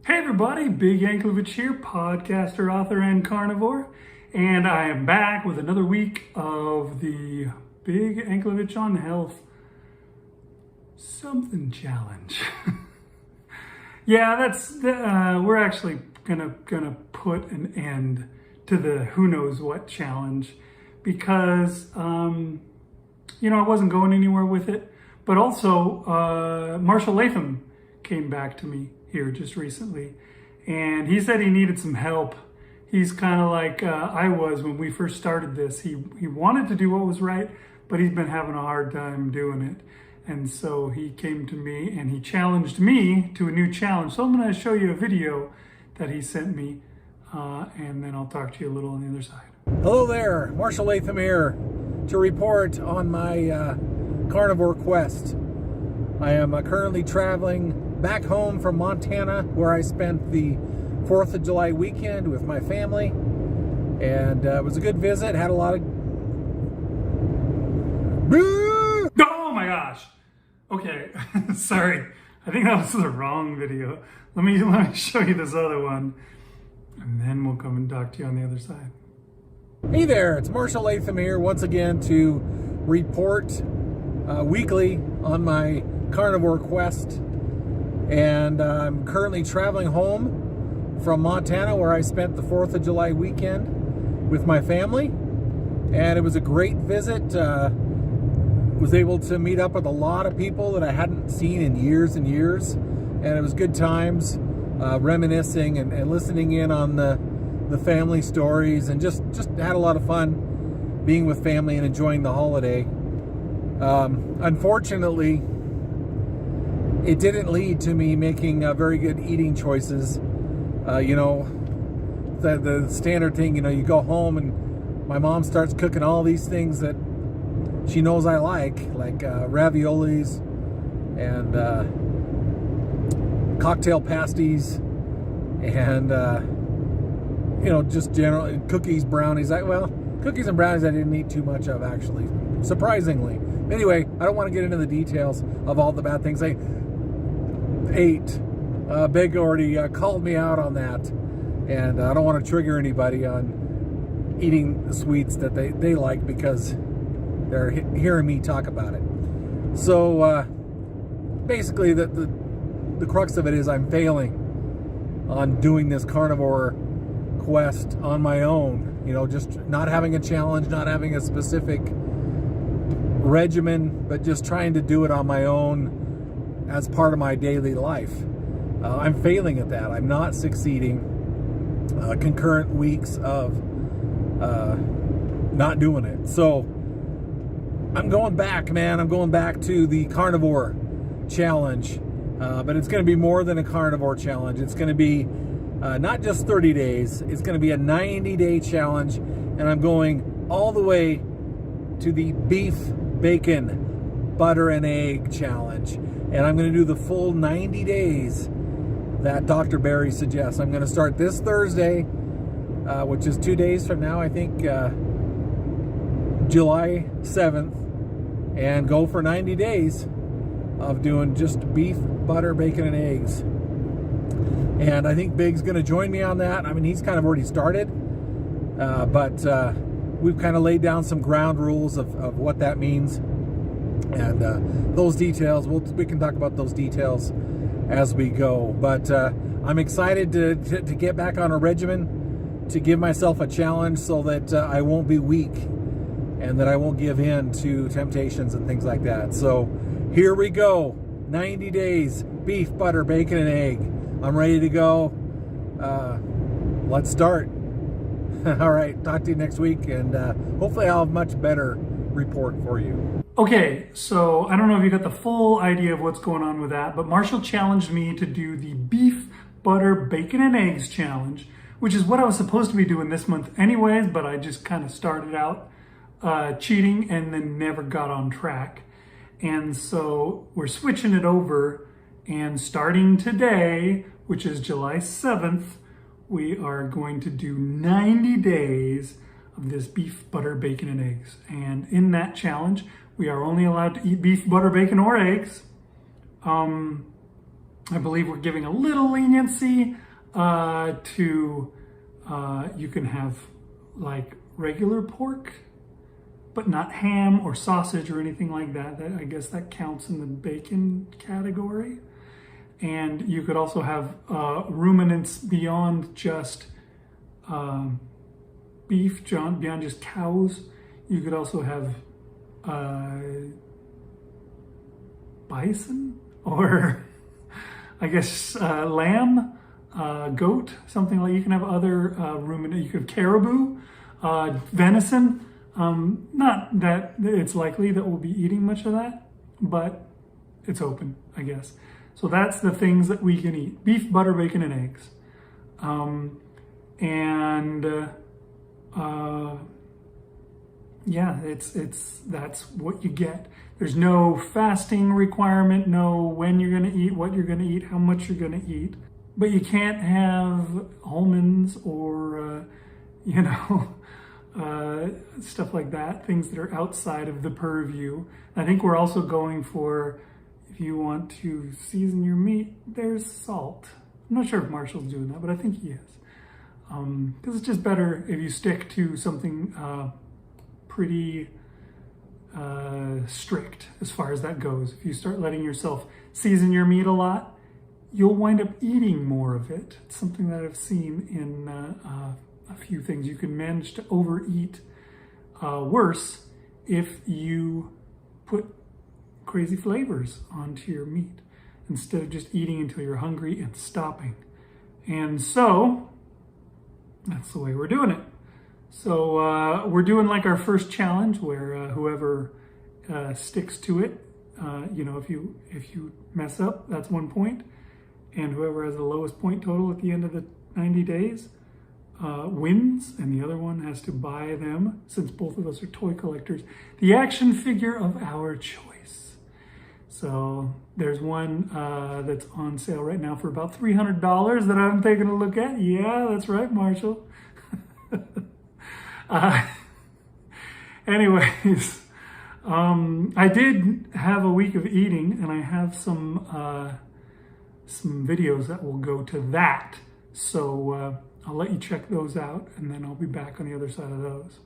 Hey everybody, Big Yankovic here, podcaster, author, and carnivore. And I am back with another week of the Big Yankovic on Health something challenge. Yeah, we're actually gonna put an end to the who knows what challenge because, I wasn't going anywhere with it. But also, Marshal Latham came back to me here just recently, and he said he needed some help. He's kind of like I was when we first started this. He wanted to do what was right, but he's been having a hard time doing it. And so he came to me and he challenged me to a new challenge. So I'm going to show you a video that he sent me, and then I'll talk to you a little on the other side. Hello there, Marshal Latham here to report on my Carnivore Quest. I am currently traveling back home from Montana, where I spent the 4th of July weekend with my family, and it was a good visit. Had a lot of oh my gosh. Okay, sorry. I think that was the wrong video. Let me show you this other one, and then we'll come and talk to you on the other side. Hey there, it's Marshal Latham here once again to report weekly on my Carnivore Quest. And I'm currently traveling home from Montana, where I spent the 4th of July weekend with my family. And it was a great visit. Was able to meet up with a lot of people that I hadn't seen in years and years. And it was good times, reminiscing and listening in on the family stories, and just had a lot of fun being with family and enjoying the holiday. Unfortunately, it didn't lead to me making very good eating choices. The standard thing, you go home and my mom starts cooking all these things that she knows I like raviolis and cocktail pasties and, just general cookies, brownies. Cookies and brownies I didn't eat too much of, actually, surprisingly. Anyway, I don't want to get into the details of all the bad things I ate. Big already called me out on that, and I don't want to trigger anybody on eating sweets that they like because they're hearing me talk about it. So basically the crux of it is I'm failing on doing this Carnivore Quest on my own. Just not having a challenge, not having a specific regimen, but just trying to do it on my own as part of my daily life. I'm failing at that. I'm not succeeding. Concurrent weeks of not doing it. So I'm going back, man. I'm going back to the Carnivore Challenge. But it's going to be more than a Carnivore Challenge. It's going to be not just 30 days. It's going to be a 90-day challenge. And I'm going all the way to the beef, bacon, butter, and egg challenge. And I'm going to do the full 90 days that Dr. Barry suggests. I'm going to start this Thursday, which is 2 days from now, I think, July 7th, and go for 90 days of doing just beef, butter, bacon, and eggs. And I think Big's going to join me on that. I mean, he's kind of already started, but we've kind of laid down some ground rules of what that means. And those details, we can talk about those details as we go. But I'm excited to get back on a regimen, to give myself a challenge so that I won't be weak and that I won't give in to temptations and things like that. So here we go. 90 days, beef, butter, bacon, and egg. I'm ready to go. Let's start. All right, talk to you next week, and hopefully I'll have a much better report for you. Okay, so I don't know if you got the full idea of what's going on with that, but Marshall challenged me to do the beef, butter, bacon, and eggs challenge, which is what I was supposed to be doing this month anyways, but I just kind of started out cheating and then never got on track. And so we're switching it over, and starting today, which is July 7th, we are going to do 90 days of this beef, butter, bacon, and eggs. And in that challenge, we are only allowed to eat beef, butter, bacon, or eggs. I believe we're giving a little leniency to, you can have like regular pork, but not ham or sausage or anything like that. I guess that counts in the bacon category. And you could also have ruminants beyond just beef, beyond just cows. You could also have bison, or I guess lamb, goat, something like. You can have other ruminant. You could have caribou, venison. Not that it's likely that we'll be eating much of that, but it's open, I guess. So that's the things that we can eat: beef, butter, bacon, and eggs. Yeah, that's what you get. There's no fasting requirement, no when you're gonna eat, what you're gonna eat, how much you're gonna eat. But you can't have almonds or, stuff like that, things that are outside of the purview. I think we're also going for, if you want to season your meat, there's salt. I'm not sure if Marshall's doing that, but I think he is. Because it's just better if you stick to something pretty strict as far as that goes. If you start letting yourself season your meat a lot, you'll wind up eating more of it. It's something that I've seen in a few things. You can manage to overeat worse if you put crazy flavors onto your meat instead of just eating until you're hungry and stopping. And so that's the way we're doing it. So we're doing like our first challenge where whoever sticks to it, if you mess up, that's 1 point. And whoever has the lowest point total at the end of the 90 days wins, and the other one has to buy them, since both of us are toy collectors, the action figure of our choice. So there's one that's on sale right now for about $300 that I'm taking a look at. Yeah, that's right, Marshall. Anyways, I did have a week of eating, and I have some videos that will go to that. So I'll let you check those out, and then I'll be back on the other side of those.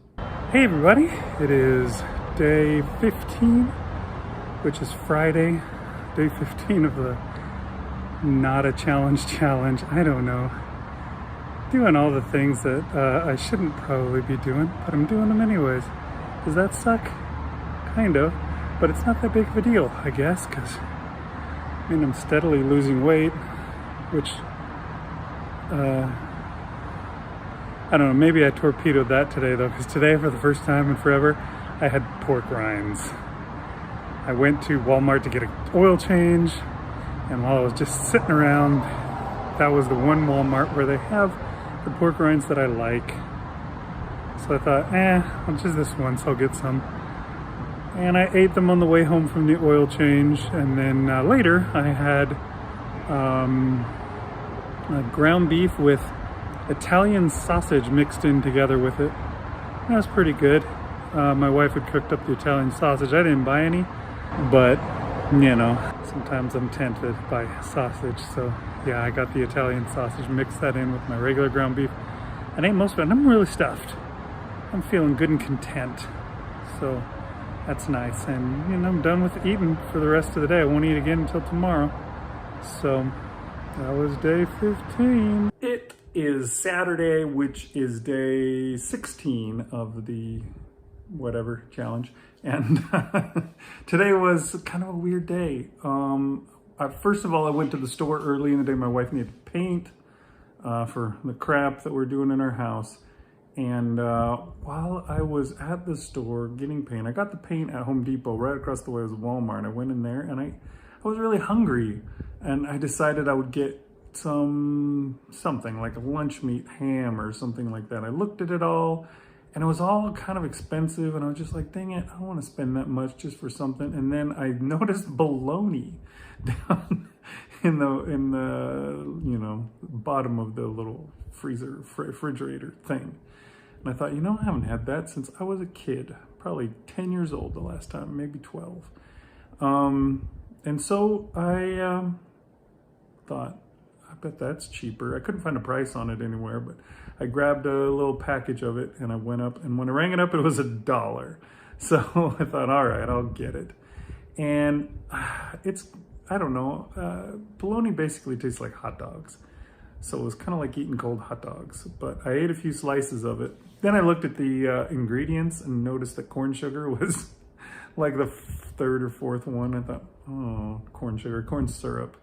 Hey everybody, it is day 15, which is Friday, day 15 of the Not a Challenge challenge. I don't know. Doing all the things that I shouldn't probably be doing, but I'm doing them anyways. Does that suck? Kind of, but it's not that big of a deal, I guess, because I'm steadily losing weight, which I don't know, maybe I torpedoed that today though, because today, for the first time in forever, I had pork rinds. I went to Walmart to get an oil change, and while I was just sitting around, that was the one Walmart where they have the pork rinds that I like. So I thought, well, just this once, I'll get some. And I ate them on the way home from the oil change, and then later I had ground beef with Italian sausage mixed in together with it. That was pretty good. My wife had cooked up the Italian sausage. I didn't buy any, but sometimes I'm tempted by sausage. So yeah, I got the Italian sausage, mixed that in with my regular ground beef, and ate most of it. And I'm really stuffed. I'm feeling good and content. So that's nice. And I'm done with eating for the rest of the day. I won't eat again until tomorrow. So that was day 15. It is Saturday, which is day 16 of the whatever challenge. And today was kind of a weird day. First of all, I went to the store early in the day. My wife needed paint for the crap that we're doing in our house. And while I was at the store getting paint, I got the paint at Home Depot. Right across the way was Walmart. I went in there, and I was really hungry. And I decided I would get something like a lunch meat ham or something like that. I looked at it all, and it was all kind of expensive, and I was just like, dang it, I don't want to spend that much just for something. And then I noticed bologna down in the bottom of the little refrigerator thing. And I thought, I haven't had that since I was a kid, probably 10 years old the last time, maybe 12. And so thought, I bet that's cheaper. I couldn't find a price on it anywhere, but I grabbed a little package of it and I went up, and when I rang it up, it was $1. So I thought, all right, I'll get it. And it's, I don't know, bologna basically tastes like hot dogs. So it was kind of like eating cold hot dogs, but I ate a few slices of it. Then I looked at the ingredients and noticed that corn sugar was like the third or fourth one. I thought, oh, corn sugar, corn syrup.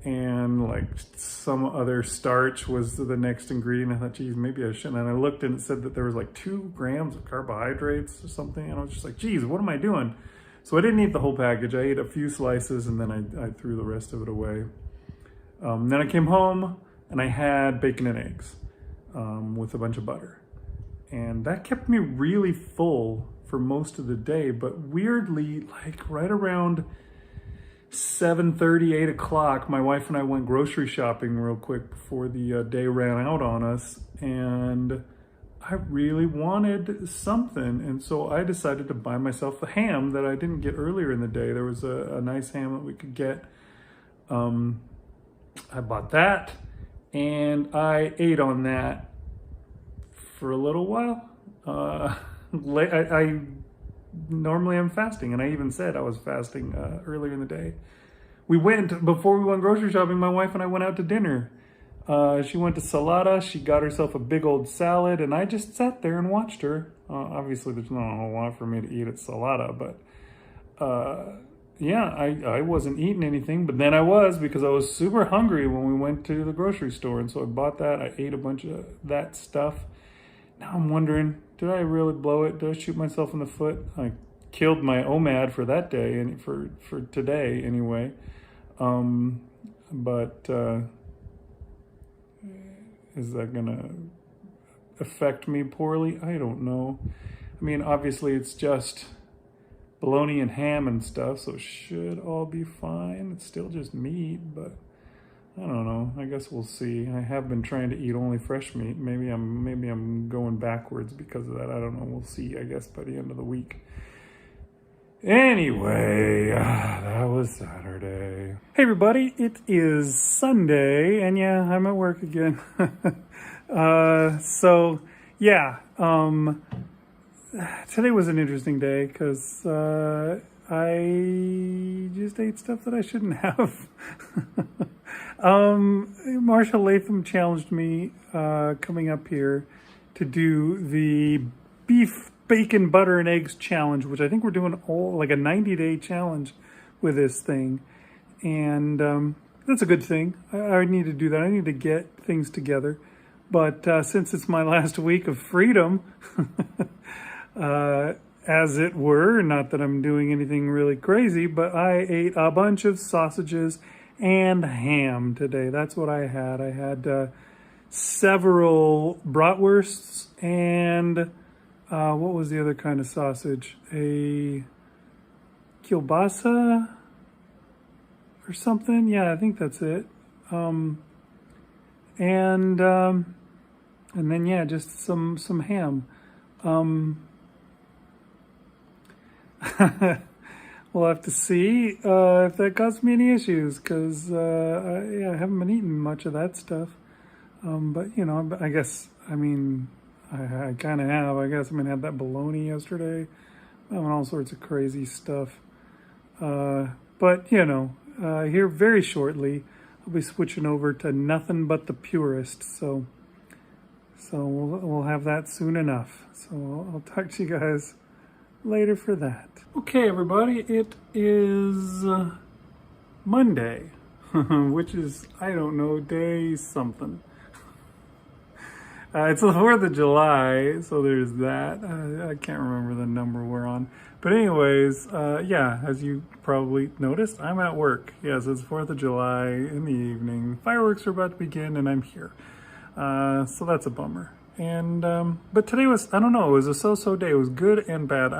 And like some other starch was the next ingredient. I thought, geez, maybe I shouldn't. And I looked and it said that there was like 2 grams of carbohydrates or something. And I was just like, geez, what am I doing? So I didn't eat the whole package. I ate a few slices and then I threw the rest of it away. Then I came home and I had bacon and eggs with a bunch of butter. And that kept me really full for most of the day. But weirdly, like right around 7:30, 8 o'clock, my wife and I went grocery shopping real quick before the day ran out on us. And I really wanted something. And so I decided to buy myself a ham that I didn't get earlier in the day. There was a nice ham that we could get. I bought that and I ate on that for a little while. I normally am fasting, and I even said I was fasting earlier in the day. Before we went grocery shopping, my wife and I went out to dinner. She went to Salada, she got herself a big old salad, and I just sat there and watched her. Obviously there's not a whole lot for me to eat at Salada, but yeah, I wasn't eating anything, but then I was, because I was super hungry when we went to the grocery store. And so I bought that. I ate a bunch of that stuff. Now I'm wondering, did I really blow it? Did I shoot myself in the foot? I killed my OMAD for that day and for today anyway. But is that gonna affect me poorly? I don't know. I mean, obviously it's just bologna and ham and stuff, so it should all be fine. It's still just meat, but I don't know. I guess we'll see. I have been trying to eat only fresh meat. Maybe I'm going backwards because of that. I don't know. We'll see, I guess, by the end of the week. Anyway, that was Saturday. Hey everybody, it is Sunday, and yeah, I'm at work again. So yeah, today was an interesting day because I just ate stuff that I shouldn't have. Marshal Latham challenged me coming up here to do the beef, bacon, butter, and eggs challenge, which I think we're doing like a 90-day challenge with this thing. And that's a good thing. I need to do that. I need to get things together. But since it's my last week of freedom, as it were, not that I'm doing anything really crazy, but I ate a bunch of sausages and ham today. That's what I had. I had several bratwursts and what was the other kind of sausage? A kielbasa or something? Yeah, I think that's it. And then yeah, just some ham. We'll have to see if that causes me any issues, because I haven't been eating much of that stuff. But you know, I guess, I mean, I kind of have. I guess I had that bologna yesterday. All sorts of crazy stuff. But you know, here very shortly, I'll be switching over to nothing but the purest. So we'll have that soon enough. So I'll talk to you guys later for that. Okay, everybody, it is Monday, which is, I don't know, day something. It's the 4th of July, so there's that. I can't remember the number we're on. But anyways, yeah, as you probably noticed, I'm at work. Yes, it's 4th of July in the evening. Fireworks are about to begin, and I'm here. So that's a bummer. And but today was, I don't know, it was a so-so day. It was good and bad.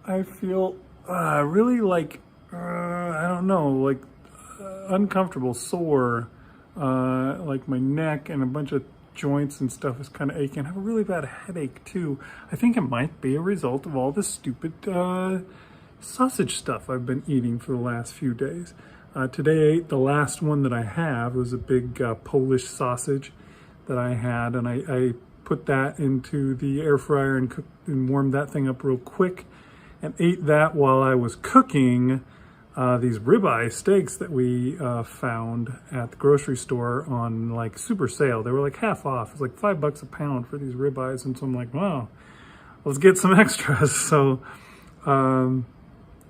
I feel really like, I don't know, like uncomfortable, sore, like my neck and a bunch of joints and stuff is kind of aching. I have a really bad headache too. I think it might be a result of all this stupid sausage stuff I've been eating for the last few days. Today I ate the last one that I have. It was a big Polish sausage that I had, and I put that into the air fryer and cooked and warmed that thing up real quick and ate that while I was cooking these ribeye steaks that we found at the grocery store on like super sale. They were like half off. It was like $5 a pound for these ribeyes, and so I'm like, wow, let's get some extras. So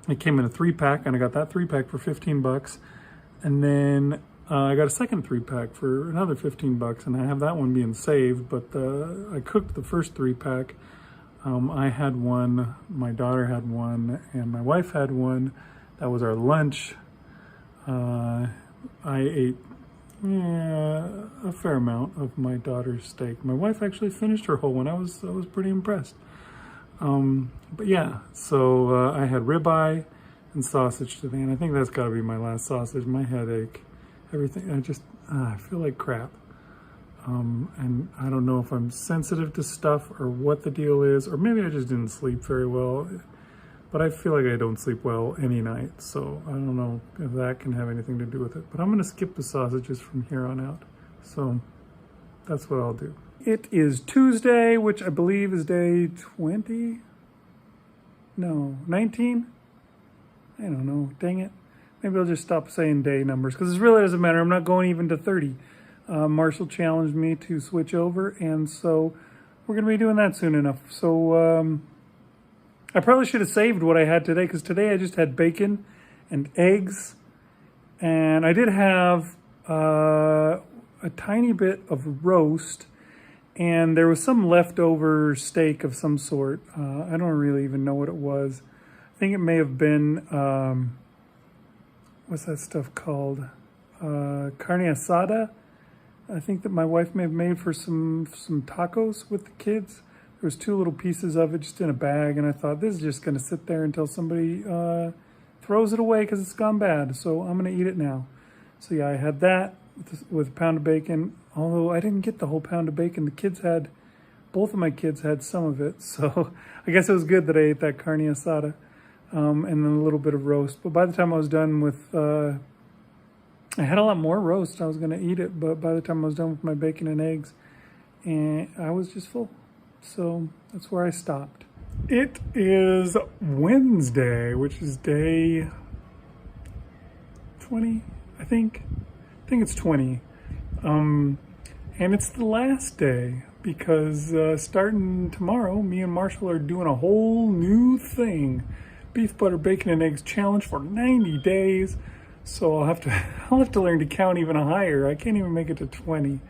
it came in a 3-pack, and I got that 3-pack for $15, and then I got a second 3-pack for another $15, and I have that one being saved. But I cooked the first 3-pack. I had one, my daughter had one, and my wife had one. That was our lunch. I ate a fair amount of my daughter's steak. My wife actually finished her whole one. I was pretty impressed. But yeah, so I had ribeye and sausage today, and I think that's got to be my last sausage. My headache, everything, I feel like crap. And I don't know if I'm sensitive to stuff or what the deal is, or maybe I just didn't sleep very well. But I feel like I don't sleep well any night, so I don't know if that can have anything to do with it. But I'm going to skip the sausages from here on out. So that's what I'll do. It is Tuesday, which I believe is day 20? No, 19? I don't know. Dang it. Maybe I'll just stop saying day numbers, because it really doesn't matter. I'm not going even to 30. Marshall challenged me to switch over, and so we're going to be doing that soon enough. So I probably should have saved what I had today, because today I just had bacon and eggs, and I did have a tiny bit of roast, and there was some leftover steak of some sort. I don't really even know what it was. I think it may have been, what's that stuff called? Carne asada. I think that my wife may have made for some tacos with the kids. There was 2 little pieces of it just in a bag, and I thought, this is just going to sit there until somebody throws it away because it's gone bad. So I'm going to eat it now. So yeah, I had that with a pound of bacon, although I didn't get the whole pound of bacon. Both of my kids had some of it. So I guess it was good that I ate that carne asada and then a little bit of roast. But by the time I was done with, I had a lot more roast. I was going to eat it, but by the time I was done with my bacon and eggs, and I was just full. So that's where I stopped. It is Wednesday, which is day 20, I think. I think it's 20. And it's the last day, because starting tomorrow, me and Marshall are doing a whole new thing. Beef, butter, bacon, and eggs challenge for 90 days. So I'll have to learn to count even higher. I can't even make it to 20.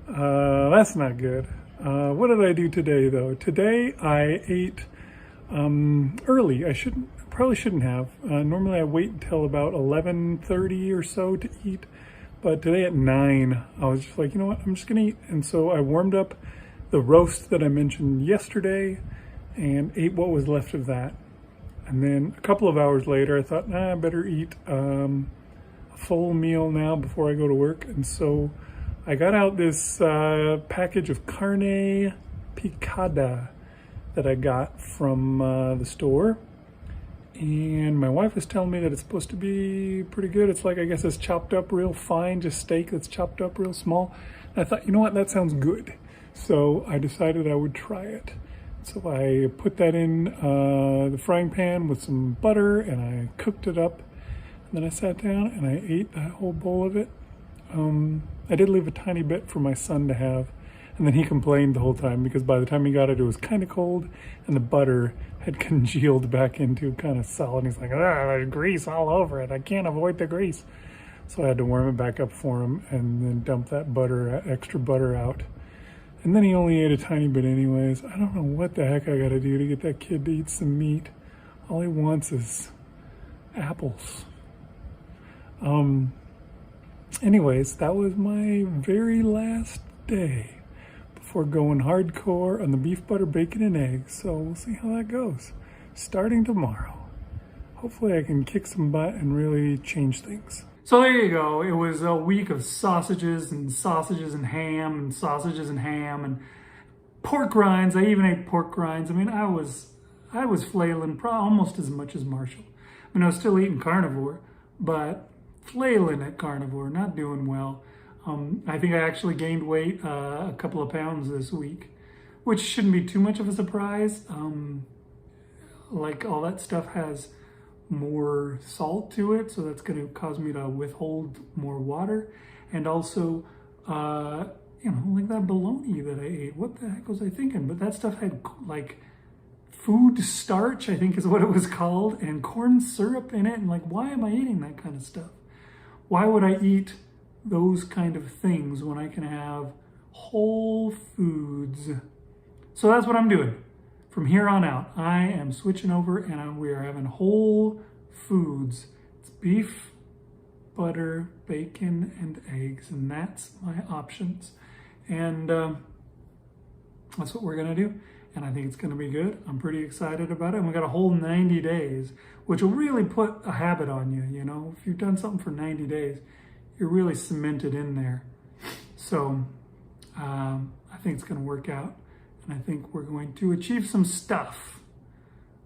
That's not good. What did I do today, though? Today I ate early. Probably shouldn't have. Normally I wait until about 11:30 or so to eat, but today at 9 I was just like, you know what? I'm just gonna eat. And so I warmed up the roast that I mentioned yesterday and ate what was left of that. And then a couple of hours later, I thought, I better eat a full meal now before I go to work. And so I got out this package of carne picada that I got from the store. And my wife was telling me that it's supposed to be pretty good. It's like, I guess it's chopped up real fine, just steak that's chopped up real small. And I thought, you know what, that sounds good. So I decided I would try it. So I put that in the frying pan with some butter, and I cooked it up. And then I sat down and I ate that whole bowl of it. I did leave a tiny bit for my son to have. And then he complained the whole time, because by the time he got it, it was kind of cold, and the butter had congealed back into kind of solid. He's like, there's grease all over it. I can't avoid the grease. So I had to warm it back up for him and then dump that extra butter out. And then he only ate a tiny bit anyways. I don't know what the heck I gotta do to get that kid to eat some meat. All he wants is apples. Anyways, that was my very last day before going hardcore on the beef, butter, bacon, and eggs. So we'll see how that goes. Starting tomorrow. Hopefully I can kick some butt and really change things. So there you go. It was a week of sausages and ham and sausages and ham and pork rinds. I even ate pork rinds. I mean, I was flailing almost as much as Marshall. I mean, I was still eating carnivore, but flailing at carnivore, not doing well. I think I actually gained weight a couple of pounds this week, which shouldn't be too much of a surprise. Like all that stuff has more salt to it, so that's going to cause me to withhold more water. And also, like that bologna that I ate, what the heck was I thinking? But that stuff had like food starch, I think is what it was called, and corn syrup in it. And like, why am I eating that kind of stuff? Why would I eat those kind of things when I can have whole foods? So that's what I'm doing. From here on out, I am switching over and we are having whole foods. It's beef, butter, bacon, and eggs, and that's my options. And that's what we're gonna do. And I think it's gonna be good. I'm pretty excited about it. And we got a whole 90 days, which will really put a habit on you, you know? If you've done something for 90 days, you're really cemented in there. So I think it's gonna work out. And I think we're going to achieve some stuff.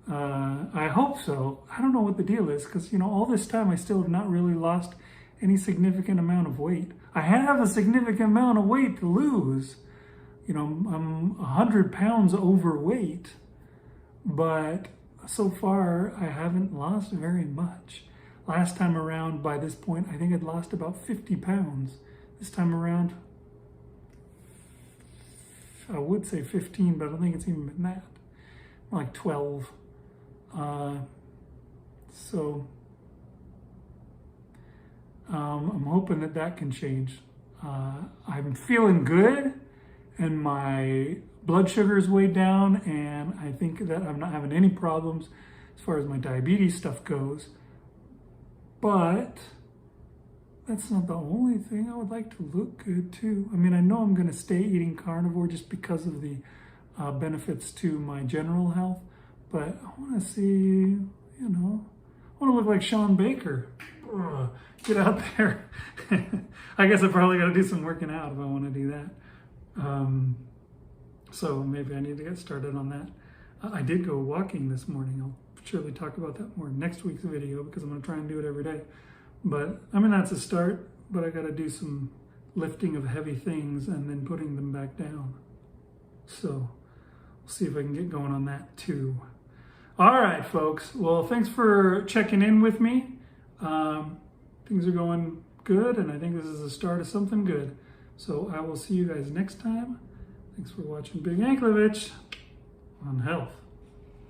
I hope so. I don't know what the deal is, because, you know, all this time I still have not really lost any significant amount of weight. I have a significant amount of weight to lose. You know, I'm 100 pounds overweight, but so far I haven't lost very much. Last time around, by this point, I think I'd lost about 50 pounds. This time around, I would say 15, but I don't think it's even been that. Like 12. So I'm hoping that that can change. I'm feeling good, and my blood sugar is way down, and I think that I'm not having any problems as far as my diabetes stuff goes. But that's not the only thing. I would like to look good too. I mean, I know I'm going to stay eating carnivore just because of the benefits to my general health, but I want to see, you know, I want to look like Sean Baker. Ugh, get out there. I guess I probably got to do some working out if I want to do that. So maybe I need to get started on that. I did go walking this morning. I'll surely talk about that more in next week's video, because I'm going to try and do it every day. But I mean, that's a start, but I got to do some lifting of heavy things and then putting them back down. So we'll see if I can get going on that too. All right, folks. Well, thanks for checking in with me. Things are going good, and I think this is the start of something good. So I will see you guys next time. Thanks for watching Big Anklovich on health.